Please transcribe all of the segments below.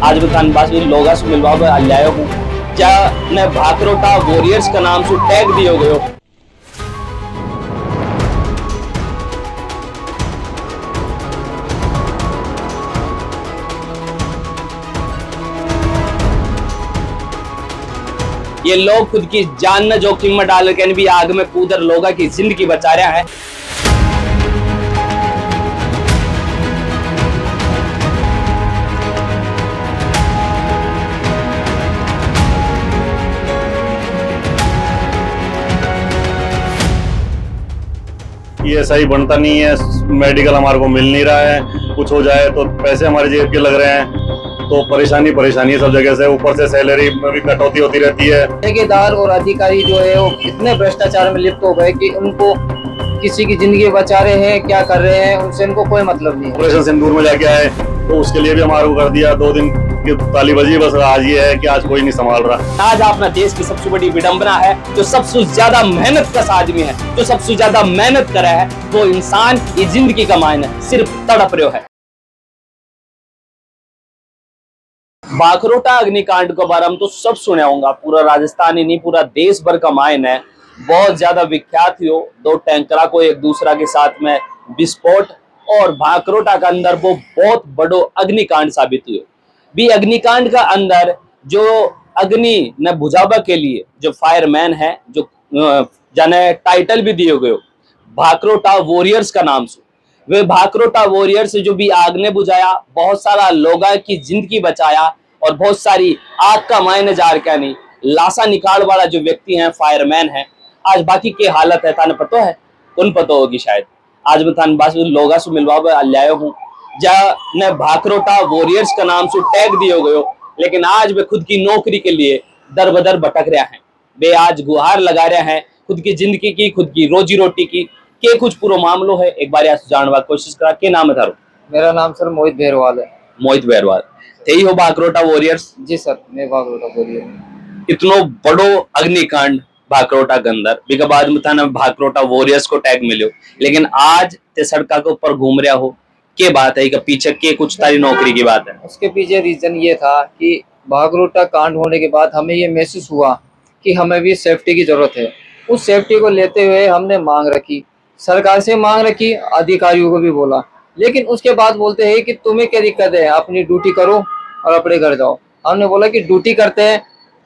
आज भी खानबाजी लोगा से मिलवा अल्लाह हूँ क्या न भाकरोटा वॉरियर्स का नाम से टैग दियो गयो। ये लोग खुद की जान न जोखिम में डाल के भी आग में कूदर लोगा की जिंदगी बचा रहा है। ये सही बनता नहीं है, मेडिकल हमारे को मिल नहीं रहा है, कुछ हो जाए तो पैसे हमारे जेब के लग रहे हैं, तो परेशानी है सब जगह से। ऊपर से सैलरी में भी कटौती होती रहती है। ठेकेदार और अधिकारी जो है वो इतने भ्रष्टाचार में लिप्त हो गए कि उनको किसी की जिंदगी बचा रहे हैं क्या कर रहे हैं उनसे इनको कोई मतलब नहीं। ऑपरेशन सिंदूर में जाके आए तो उसके लिए भी हमारे को कर दिया 2 दिन की ताली बजी, बस आज ये है कि आज कोई नहीं संभाल रहा। आज अपना देश की सबसे बड़ी विडंबना है, जो सबसे ज्यादा मेहनत कश आदमी है, जो सबसे ज्यादा मेहनत कर रहा है, वो इंसान ये जिंदगी का मायने सिर्फ तड़प रहे है। भाकरोटा अग्निकांड के बारे में तो सब सुने होगा, पूरा राजस्थान ही नहीं पूरा देश भर का मायन है, बहुत ज्यादा विख्यात हो। 2 टैंकरा को एक दूसरा के साथ में विस्फोट और भाकरोटा का अंदर वो बहुत बड़ो अग्निकांड साबित हुए। भी अग्निकांड का अंदर जो अग्नि न बुझावा के लिए जो फायरमैन है, जो जाने टाइटल भी दिए गए भाकरोटा वॉरियर्स का नाम से, वे भाकरोटा वॉरियर्स जो भी आग ने बुझाया, बहुत सारा लोगों की जिंदगी बचाया और बहुत सारी आग का मायने जार क्या नहीं लाशा निकाल वाला जो व्यक्ति है फायरमैन है। आज बाकी की हालत है थाने पता है, कौन पता होगी शायद। आज मैं थाने लोगा से मिलवा अल्लाह हूँ जहाँ न भाकरोटा वॉरियर्स का नाम से टैग दियो गयो, लेकिन आज वे खुद की नौकरी के लिए दर बदर भटक रहा है। वे आज गुहार लगा रहे हैं खुद की जिंदगी की, खुद की रोजी रोटी की। के कुछ पूरा मामलो है एक बार जानवा कोशिश करा। के नाम है थारो? मेरा नाम सर मोहित बेरवाल है। मोहित बेरवाल थे हो भाकरोटा वॉरियर्स? जी सर, मैं भाकरोटा वॉरियर। इतनो बड़ो अग्निकांड भाकरोटा के अंदर बिका बाद में था ना भाकरोटा वॉरियर्स को टैग मिलो, लेकिन आज ते सड़का के ऊपर घूम रहा हो, के बात है? पीछे के कुछ तारी नौकरी की बात है? उसके पीछे रीजन ये था कि भाकरोटा कांड होने के बाद हमें ये महसूस हुआ कि हमें भी सेफ्टी की जरूरत है। उस सेफ्टी को लेते हुए हमने मांग रखी, सरकार से मांग रखी, अधिकारियों को भी बोला, लेकिन उसके बाद बोलते हैं कि तुम्हें क्या दिक्कत है, अपनी ड्यूटी करो और अपने घर जाओ। हमने बोला कि ड्यूटी करते हैं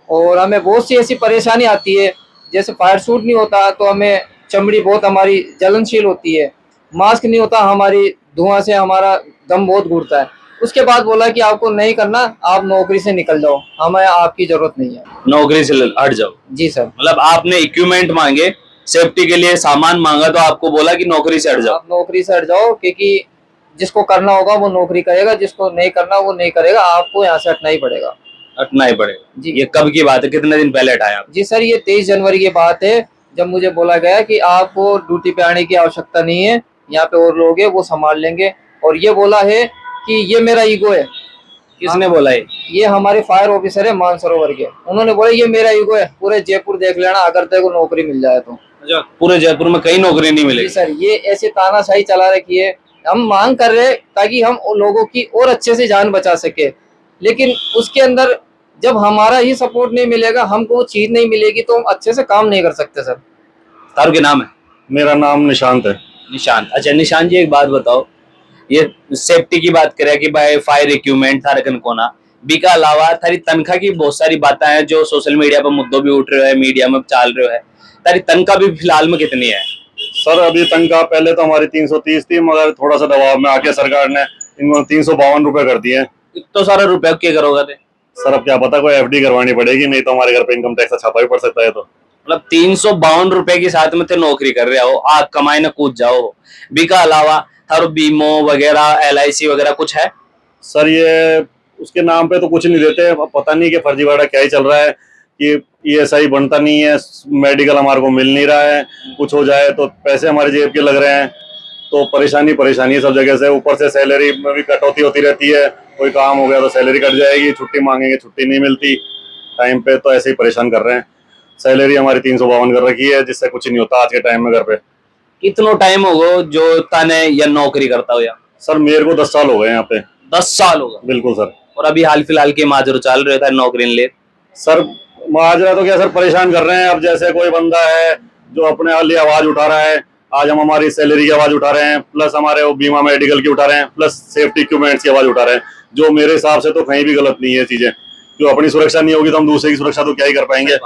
और हमें बहुत सी ऐसी परेशानी आती है, जैसे फायर सूट नहीं होता तो हमें चमड़ी बहुत हमारी जलनशील होती है, मास्क नहीं होता, हमारी धुआं से हमारा दम बहुत घुटता है। उसके बाद बोला कि आपको नहीं करना, आप नौकरी से निकल जाओ, हमें आपकी जरूरत नहीं है, नौकरी से हट जाओ। जी सर। मतलब आपने इक्विपमेंट मांगे, सेफ्टी के लिए सामान मांगा, तो आपको बोला कि नौकरी से हट जाओ। आप नौकरी से हट जाओ, क्योंकि जिसको करना होगा वो नौकरी करेगा, जिसको नहीं करना वो नहीं करेगा, आपको यहाँ से हटना ही पड़ेगा। हटना ही पड़ेगा जी। ये कब की बात है, कितने दिन पहले हटाया आप? जी सर, ये 23 जनवरी की बात है, जब मुझे बोला गया कि आपको ड्यूटी पे आने की आवश्यकता नहीं है, यहाँ पे और लोग हैं वो संभाल लेंगे। और ये बोला है कि ये मेरा ईगो है। किसने बोला है? ये हमारे फायर ऑफिसर है मानसरोवर के, उन्होंने बोला ये मेरा ईगो है, पूरे जयपुर देख लेना अगर तेरे को नौकरी मिल जाए तो। अच्छा, पूरे जयपुर में कहीं नौकरी नहीं मिलेगी? जी सर, ये ऐसे तानाशाही चला रखी है। हम मांग कर रहे हैं ताकि हम लोगों की और अच्छे से जान बचा सके, लेकिन उसके अंदर जब हमारा ही सपोर्ट नहीं मिलेगा, हमको वो चीज नहीं मिलेगी, तो हम अच्छे से काम नहीं कर सकते सर। तारू के नाम है? मेरा नाम निशांत है। निशांत। अच्छा निशांत जी, एक बात बताओ, ये सेफ्टी की बात करें कि भाई फायर इक्विपमेंट थारे कन कोना बीका अलावा थारी तनख्वाह की बहुत सारी बातें हैं जो सोशल मीडिया पर मुद्दों भी उठ रहे हैं, मीडिया में चल रहे है। तारी तनख्वाह भी फिलहाल में कितनी है? सर अभी तनख्वाह पहले तो हमारी 330 थी, मगर थोड़ा सा दबाव में आके सरकार ने इनको 352 रुपए कर दिए। इतना सारा रुपया क्या करोगे थे? सर अब क्या पता, कोई एफडी करवानी पड़ेगी, नहीं तो हमारे घर पे इनकम टैक्स छापा भी पड़ सकता है। तो मतलब 352 रुपए के साथ में थे नौकरी कर रहे हो, आग कमाई न कूद जाओ। बीका अलावा थारो बीमो वगैरह LIC वगैरह कुछ है? सर ये उसके नाम पे तो कुछ नहीं देते, पता नहीं कि फर्जीवाड़ा क्या ही चल रहा है कि ये सही बनता नहीं है, मेडिकल हमारे को मिल नहीं रहा है, कुछ हो जाए तो पैसे हमारे जेब के लग रहे हैं, तो परेशानी है सब जगह से। ऊपर से सैलरी में भी कटौती होती रहती है, कोई काम हो गया तो सैलरी कट जाएगी, छुट्टी मांगेंगे छुट्टी नहीं मिलती टाइम पे, तो ऐसे ही परेशान कर रहे हैं। सैलरी हमारी 352 कर रखी है, जिससे कुछ नहीं होता आज के टाइम में घर पे। कितना टाइम हो गो जो ताने या नौकरी करता हो? या सर मेरे को 10 साल हो गए यहाँ पे। 10 साल होगा? बिल्कुल सर। और अभी हाल फिलहाल के माजरो चल रहे था नौकरी ले। सर माजरा तो क्या सर, परेशान कर रहे हैं। अब जैसे कोई बंदा है जो अपने लिए आवाज उठा रहा है, आज हम हमारी सैलरी की आवाज उठा रहे हैं, प्लस हमारे वो बीमा मेडिकल की उठा रहे हैं, प्लस सेफ्टी इक्विपमेंट्स की आवाज उठा रहे हैं, जो मेरे हिसाब से तो कहीं भी गलत नहीं है चीजें। जो अपनी सुरक्षा नहीं होगी तो हम दूसरे की सुरक्षा तो क्या ही कर पाएंगे।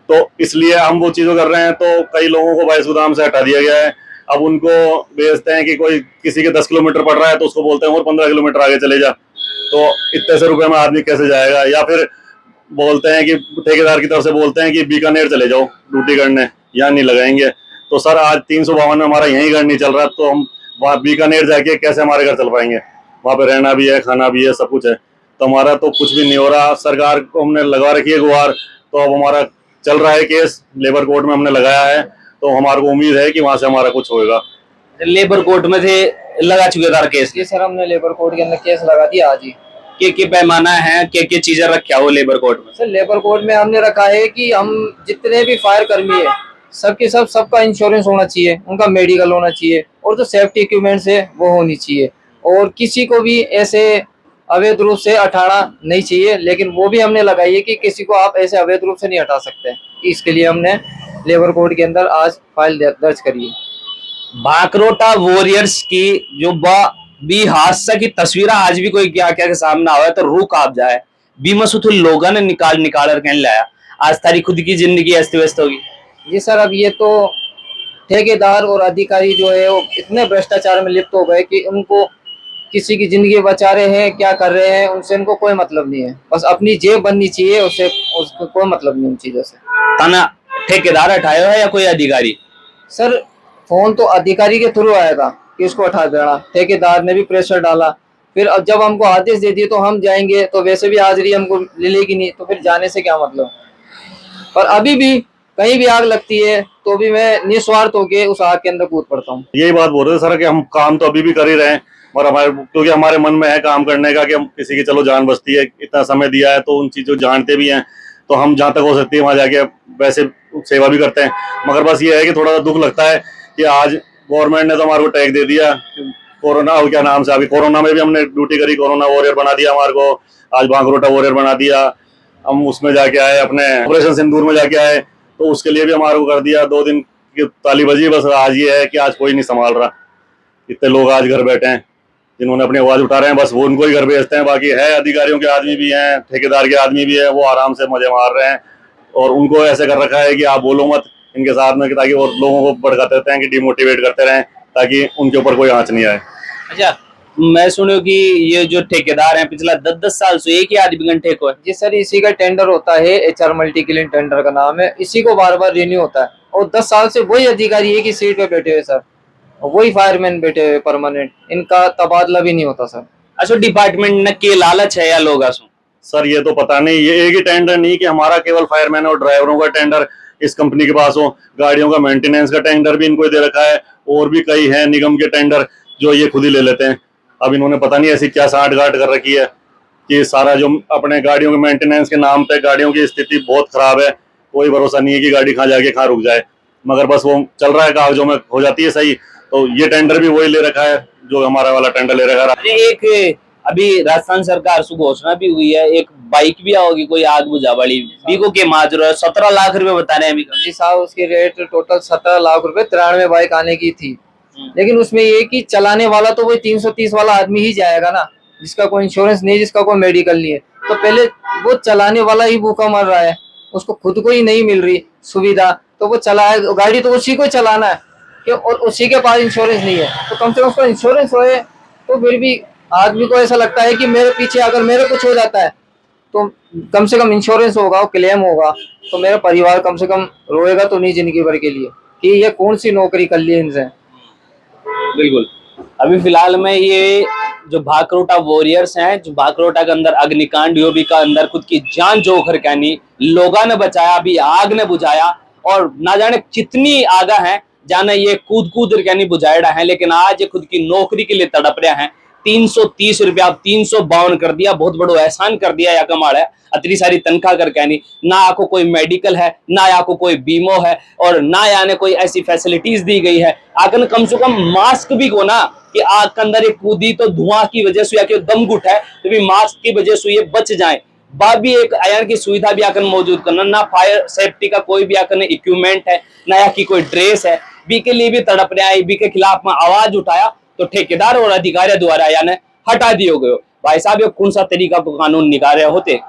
तो इसलिए हम वो चीजों कर रहे हैं। तो कई लोगों को बाईस गोदाम से हटा दिया गया है। अब उनको भेजते हैं कि कोई किसी के 10 किलोमीटर पड़ रहा है तो उसको बोलते हैं और 15 किलोमीटर आगे चले जा। तो इतने से रुपए में आदमी कैसे जाएगा? या फिर बोलते हैं कि ठेकेदार की तरफ से बोलते हैं कि बीकानेर चले जाओ ड्यूटी करने, यहाँ नहीं लगाएंगे। तो सर आज 352 में हमारा यही घर नहीं चल रहा, तो हम वहाँ बीकानेर जाके कैसे हमारे घर चल पाएंगे? वहाँ पे रहना भी है, खाना भी है, सब कुछ है। तो हमारा तो कुछ भी नहीं हो रहा। सरकार को हमने लगा रखी है गुहार, तो अब हमारा चल रहा है केस, लेबर कोर्ट में हमने लगाया है। तो हमारे को उम्मीद है कि वहां से हमारा कुछ होगा। लेबर कोर्ट में थे, लगा चुके था केस? जी सर, हमने लेबर कोर्ट के अंदर केस लगा दिया आज ही। के पैमाना है, के चीजें रखा हो लेबर कोर्ट में? सर लेबर कोर्ट में हमने रखा है कि हम जितने भी फायर कर्मी है सबके सबका इंश्योरेंस होना चाहिए, उनका मेडिकल होना चाहिए, और जो सेफ्टी इक्विपमेंट्स है वो होनी चाहिए, और किसी को भी ऐसे अवैध रूप से हटाना नहीं चाहिए। लेकिन वो भी हमने लगाई है कि किसी को आप ऐसे अवैध रूप से नहीं हटा सकते। इसके लिए हमने लेबर कोर्ट के अंदर आज फाइल दर्ज करी है। भाकरोटा वॉरियर्स की जो भी हादसा की तस्वीर आज भी कोई क्या क्या के सामने आवा है तो रूह कांप जाए। बीमसुथ लोगों ने निकाल कर कहने लाया, आज तारी खुद की जिंदगी अस्त व्यस्त होगी। जी सर, अब ये तो ठेकेदार और अधिकारी जो है वो इतने भ्रष्टाचार में लिप्त हो गए कि उनको किसी की जिंदगी बचा रहे हैं क्या कर रहे हैं उनसे उनको कोई मतलब नहीं है। बस अपनी जेब बननी चाहिए, उसको कोई मतलब नहीं उन चीजों से। तना ठेकेदार हटाया है या कोई अधिकारी? सर फोन तो अधिकारी के थ्रू आया था कि उसको हटा देना, ठेकेदार ने भी प्रेशर डाला। फिर अब जब हमको आदेश दे दिए तो हम जाएंगे, तो वैसे भी हाजिरी हमको मिलेगी नहीं, तो फिर जाने से क्या मतलब। पर अभी भी कहीं भी आग लगती है तो भी मैं निस्वार्थ होके उस आग के अंदर कूद पड़ता हूँ। यही बात बोल रहे थे सर कि हम काम तो अभी भी कर ही रहे हैं, और हमारे क्योंकि हमारे मन में है काम करने का कि हम किसी की चलो जान बचती है, इतना समय दिया है तो उन चीजों जानते भी हैं, तो हम जहाँ तक हो सकती है वहां जाके वैसे सेवा भी करते हैं। मगर बस ये है कि थोड़ा सा दुख लगता है कि आज गवर्नमेंट ने तो हमारे को टैग दे दिया कोरोना, क्या नाम से, अभी कोरोना में भी हमने ड्यूटी करी, कोरोना वॉरियर बना दिया हमारे को, आज भाकरोटा वॉरियर बना दिया। हम उसमें जाके आए, अपने ऑपरेशन सिंदूर में जाके आए, तो उसके लिए भी हमारे को कर दिया 2 दिन की ताली बजी। बस आज ये है कि आज कोई नहीं संभाल रहा। इतने लोग आज घर बैठे हैं जिन्होंने अपनी आवाज उठा रहे हैं, बस वो उनको ही घर भेजते हैं। बाकी है अधिकारियों के आदमी भी हैं, ठेकेदार के आदमी भी है, वो आराम से मजे मार रहे हैं, और उनको ऐसे कर रखा है कि आप बोलो मत इनके साथ में, ताकि वो लोगों को भड़काते रहते हैं कि डिमोटिवेट करते रहें, ताकि उनके ऊपर कोई आंच नहीं आए। अच्छा, मैं सुनो कि ये जो ठेकेदार हैं पिछला 10-10 साल से एक ही आदमी का ठेको है? जी सर, इसी का टेंडर होता है, HR मल्टी क्लीन टेंडर का नाम है, इसी को बार बार रिन्यू होता है, और 10 साल से वही अधिकारी एक ही सीट पे बैठे हुए सर, वही फायरमैन बैठे हुए परमानेंट, इनका तबादला भी नहीं होता सर। अच्छा, डिपार्टमेंट न के लालच है या लोग आसू? सर ये तो पता नहीं, ये एक ही टेंडर नहीं कि हमारा केवल फायरमैन और ड्राइवरों का टेंडर इस कंपनी के पास हो, गाड़ियों का मेंटेनेंस का टेंडर भी इनको दे रखा है, और भी कई हैं निगम के टेंडर जो ये खुद ही ले लेते हैं। अब इन्होंने पता नहीं ऐसी क्या साठ गांठ कर रखी है कि सारा जो अपने गाड़ियों के मेंटेनेंस के नाम पे, गाड़ियों की स्थिति बहुत खराब है, कोई भरोसा नहीं है कि गाड़ी कहाँ जाके कहाँ रुक जाए, मगर बस वो चल रहा है, कागजों में हो जाती है सही। तो ये टेंडर भी वही ले रखा है जो हमारा वाला टेंडर ले रखा है। एक अभी राजस्थान सरकार से घोषणा भी हुई है, एक बाइक भी आओगी कोई आग बुझा वाली, बीको के माजरो 17 लाख रुपए बता रहे हैं अभी। जी साहब, उसकी रेट टोटल 17 लाख रुपए 93 बाइक आने की थी। लेकिन उसमें ये कि चलाने वाला तो वही 330 वाला आदमी ही जाएगा ना, जिसका कोई इंश्योरेंस नहीं, जिसका कोई मेडिकल नहीं है। तो पहले वो चलाने वाला ही भूखा मर रहा है, उसको खुद को ही नहीं मिल रही सुविधा, तो वो चलाए, गाड़ी तो उसी को चलाना है कि, और उसी के पास इंश्योरेंस नहीं है, तो कम से कम उसका इंश्योरेंस होए। तो फिर भी आदमी को ऐसा लगता है कि मेरे पीछे अगर मेरे कुछ हो जाता है तो कम से कम इंश्योरेंस होगा, क्लेम होगा, तो मेरा परिवार कम से कम रोएगा तो नहीं जिंदगी भर के लिए कि ये कौन सी नौकरी कर ली इनसे। बिल्कुल। अभी फिलहाल में ये जो भाकरोटा वॉरियर्स हैं, जो भाकरोटा के अंदर अग्निकांड हुआ, भी का अंदर खुद की जान जोखर कहनी, लोगों ने बचाया, अभी आग ने बुझाया, और ना जाने कितनी आगा है जाने ये कूद कूद कहनी बुझाड़ा है, लेकिन आज ये खुद की नौकरी के लिए तड़प रहे हैं। 330 रुपया 352 कर दिया, बहुत बड़ो एहसान कर दिया या कमाल है। इतनी सारी तनख्वाह कर कहनी ना आपको कोई मेडिकल है, ना आपको कोई बीमो है, और ना यानी कोई ऐसी फैसिलिटीज दी गई है। आकर कम से कम मास्क भी को ना कि आग के अंदर एक कूदी तो धुआं की वजह से या कि दम घुट है तो भी मास्क की वजह से ये बच जाए। बात भी एक आयरन की सुविधा भी आकर मौजूद करना, ना फायर सेफ्टी का कोई भी आकर इक्विपमेंट है, ना या की कोई ड्रेस है। बी के लिए भी तड़प रहा है, बी के खिलाफ में आवाज उठाया तो ठेकेदार और अधिकारियों द्वारा यानी हटा दिए गए। भाई साहब ये कौन सा तरीका को कानून निकाल रहे होते,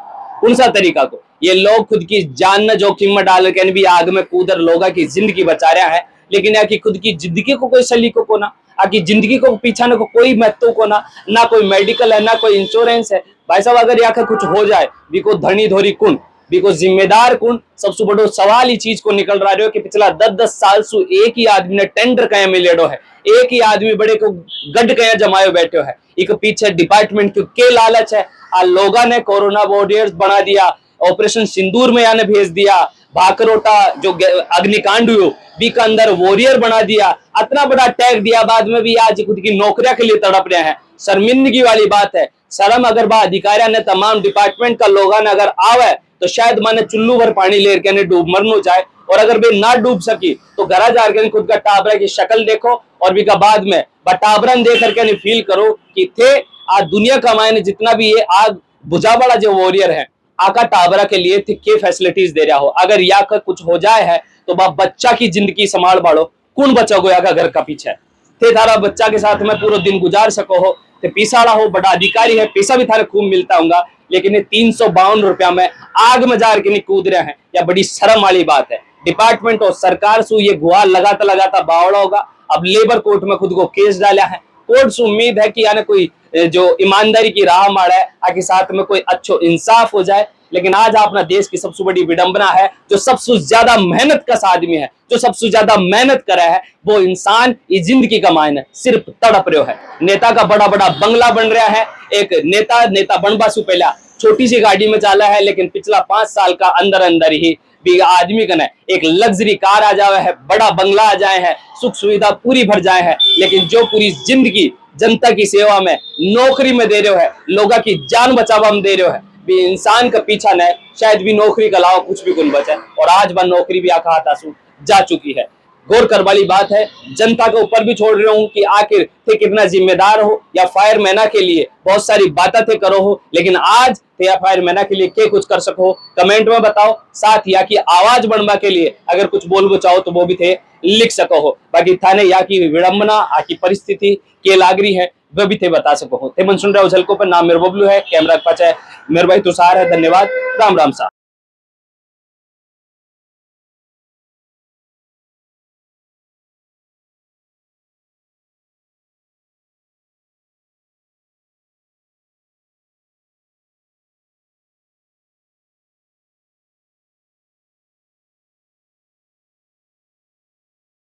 कौन सा तरीका को? ये लोग खुद की जान न जोखिम में डाल के भी आग में कूदर लोगों की जिंदगी बचा रहा है, लेकिन या कि खुद की जिंदगी को कोई सलीको को ना, आकी जिंदगी को पीछाने को कोई महत्व को ना कोई मेडिकल है, ना कोई इंश्योरेंस है। भाई साहब अगर यहाँ कुछ हो जाए भी को धनी धोरी कुन, भी को जिम्मेदार कुन? सबसे बड़ो सवाल ही चीज को निकल रहा है कि पिछला 10-10 साल से एक ही आदमी ने टेंडर कया मिलेडो है, एक ही आदमी बड़े को गड कया जमायो बैठो है। एक पीछे डिपार्टमेंट के लालच है। आ लोगा ने कोरोना वॉरियर्स बना दिया, ऑपरेशन सिंदूर में याने भेज दिया, भाकरोटा जो अग्निकांड हुआ भी का अंदर वॉरियर बना दिया, इतना बड़ा टैग दिया, बाद में भी आज खुद की नौकरियां के लिए तड़प रहे हैं। शर्मिंदगी वाली बात है। शर्म अगर बा अधिकारियों ने तमाम डिपार्टमेंट का लोगों ने अगर आवे तो शायद माने चुल्लू भर पानी ले के डूब मरनो जाए, और अगर वे ना डूब सकी तो घर जा के खुद का टाबरा की शक्ल देखो और भी का बाद में टाबरन देख करके फील करो कि थे आज दुनिया का मायने जितना भी ये आग बुझा वाला जो वॉरियर है आका टाबरा के लिए थे के फैसिलिटीज दे रहा हो। अगर या का कुछ हो जाए है तो बा बच्चा की जिंदगी संभाल बाड़ो, कौन बचा गो या का घर का पीछे थे थारा बच्चा के साथ में पूरा दिन गुजार सको हो, ते पीसाड़ा हो, बड़ा अधिकारी है, पैसा भी थारे खूब मिलता होगा, लेकिन ये 352 रुपया में आग में जार के नहीं कूद रहे हैं, या बड़ी शर्म वाली बात है। डिपार्टमेंट और सरकार से ये गुहार लगाता लगाता बावड़ा होगा। अब लेबर कोर्ट में खुद को केस डाला है, कोर्ट से उम्मीद है कि यानी कोई जो ईमानदारी की राह मारा है आके साथ में कोई अच्छो इंसाफ हो जाए। लेकिन आज अपना देश की सबसे बड़ी विडंबना है, जो सबसे ज्यादा मेहनत का आदमी है, जो सबसे ज्यादा मेहनत करा है, वो इंसान इस जिंदगी का मायने सिर्फ तड़प रहे है। नेता का बड़ा बड़ा बंगला बन रहा है, एक नेता बनबा से पहला छोटी सी गाड़ी में चला है, लेकिन पिछला 5 साल का अंदर अंदर ही भी आदमी का एक लग्जरी कार आ जाए है, बड़ा बंगला आ जाए है, सुख सुविधा पूरी भर जाए है, लेकिन जो पूरी जिंदगी जनता की सेवा में नौकरी में दे रहे है, लोगों की जान बचावा में दे रहे है, भी इंसान का पीछा न शायद भी नौकरी के अलावा कुछ भी गुण बचे, और आज वह नौकरी भी आखा हाथ जा चुकी है। गौर कर वाली बात है। जनता के ऊपर भी छोड़ रहा हूँ कि आखिर थे कितना जिम्मेदार हो, या फायर मैना के लिए बहुत सारी बातें थे करो हो, लेकिन आज थे या फायर मैना के लिए क्या कुछ कर सको कमेंट में बताओ। साथ या की आवाज बनवा के लिए अगर कुछ बोल बचाओ तो वो भी थे लिख सको हो। बाकी थाने या की विडंबना आकी परिस्थिति के लागरी है वह भी थे बता सको हो। थे मन सुन रहे हो झलकों पर। नाम मेरे बबलू है, कैमरा के पास है मेरे भाई तुषार है। धन्यवाद। राम राम सा।